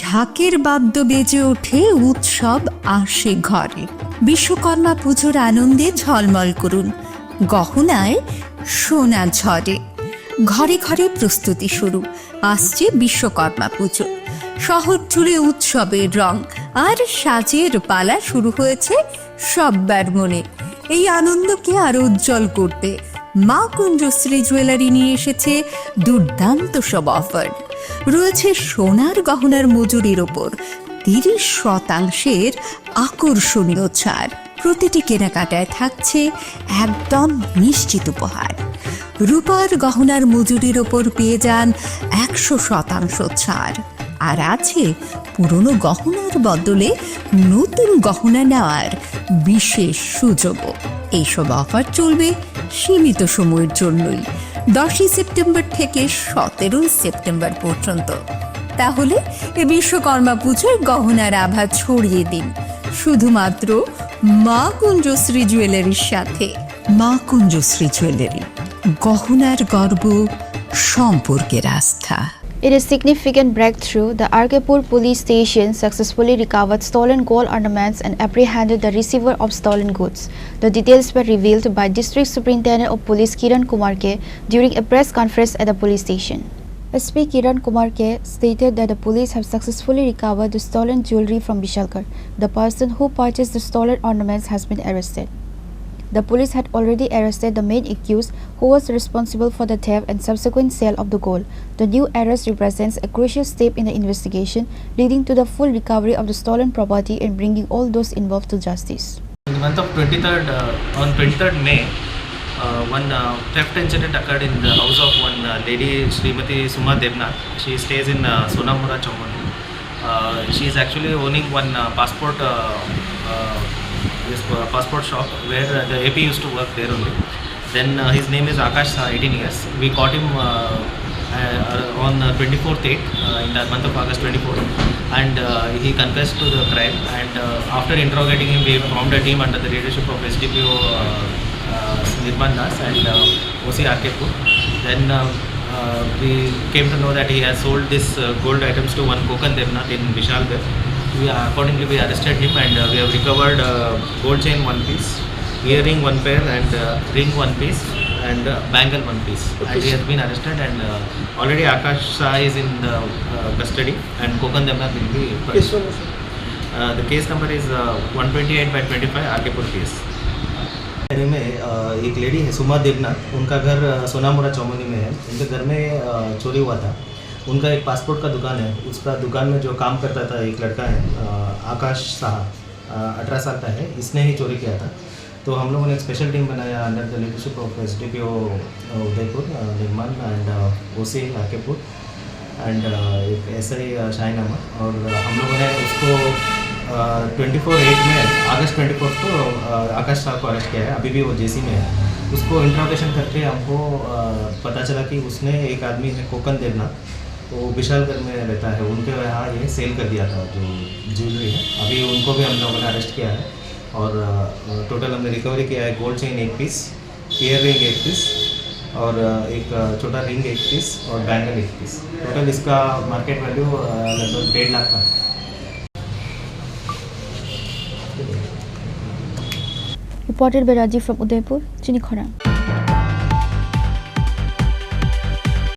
ঢাকের বাদ্য বেজে ওঠে, উৎসব আসে ঘরে। বিশ্বকর্মা পুজোর আনন্দে ঝলমল করুন, গহনায় সোনা ঝরে। ঘরে ঘরে প্রস্তুতি শুরু, আসছে বিশ্বকর্মা পুজো। শহর জুড়ে উৎসবের রং আর সাজের পালা শুরু হয়েছে সব্বার মনে। এই আনন্দকে আরো উজ্জ্বল করতে মা কুঞ্জশ্রী জুয়েলারি নিয়ে এসেছে দুর্দান্ত সব অফার। রয়েছে সোনার গহনার মজুরির ওপর 30% আকর্ষণীয় ছাড়। প্রতিটি কেনাকাটায় থাকছে একদম নিশ্চিত উপহার। রূপার গহনার মজুরির ওপর পেয়ে যান 100% ছাড়। আর আছে পুরনো গহনার বদলে নতুন গহনা নেওয়ার বিশেষ সুযোগও। এইসব অফার চলবে সীমিত সময়ের জন্যই, 10 সেপ্টেম্বর থেকে 17 সেপ্টেম্বর পর্যন্ত। তাহলে এই বিশ্বকর্মা পুজোয় গহনার আভা ছড়িয়ে দিন শুধুমাত্র মা কুঞ্জশ্রী জুয়েলারির সাথে। মা কুঞ্জশ্রী জুয়েলারি, গহনার গর্ব, সম্পর্কের আস্থা। In a significant breakthrough, the RK Pur Police Station successfully recovered stolen gold ornaments and apprehended the receiver of stolen goods. The details were revealed by District Superintendent of Police Kiran Kumar during a press conference at the police station. SP Kiran Kumar stated that the police have successfully recovered the stolen jewelry from Vishalgarh. The person who purchased the stolen ornaments has been arrested. The police had already arrested the main accused, who was responsible for the theft and subsequent sale of the gold. The new arrest represents a crucial step in the investigation, leading to the full recovery of the stolen property and bringing all those involved to justice. In the month of 23rd May, one theft incident occurred in the house of one lady, Srimati Suma Devnath. She stays in Sonamura, Chamoni. She is actually owning one passport shop where the AP used to work there only. Then his name is Akash, 18 years. We caught him on 24th in the month of August 24th, and he confessed to the crime. And after interrogating him, we formed a team under the leadership of SDPO Nirman Das and OC RK Pur. Then we came to know that he has sold this gold items to one Khorang in Vishalgarh. Accordingly, we arrested him and we have recovered gold chain 1 piece, earring 1 pair, and ring 1 piece, and bangle 1 piece. And he has been arrested, and already Akash is in the custody, and Khorang will be punished. The case number is 128/25 RK Pur case. में एक lady है सुमा देवनाथ, उनका घर सोनामुरा चौमनी में है। उनके घर में चोरी हुआ था। उनका एक पासपोर्ट का दुकान है, उसका दुकान में जो काम करता था एक लड़का है आकाश साहा, 18 साल का है, इसने ही चोरी किया था। तो हम लोगों ने एक स्पेशल टीम बनाया under the leadership of SDPO Udaipur Nirman and OC RK Pur and एक SI शाहीन अहमद, और हम लोगों ने उसको 24/8 में अगस्त 24 को आकाश साहब को अरेस्ट किया है। अभी भी वो जेसी में है। उसको इंट्रोगेशन करके हमको पता चला कि उसने एक आदमी है कोकन देवनाथ, तो विशालगढ़ में रहता है, उनके यहाँ ये सेल कर दिया था जो ज्वेलरी है। अभी उनको भी हम लोगों ने अरेस्ट किया है और टोटल हमने रिकवरी किया है gold chain 1 piece, ear ring 1 piece, और एक छोटा रिंग 1 पीस और बैंगल 1 पीस। टोटल इसका मार्केट वैल्यू लगभग 1.5 लाख का है। Reported by Rajiv from Udaipur, Chini, Khorang.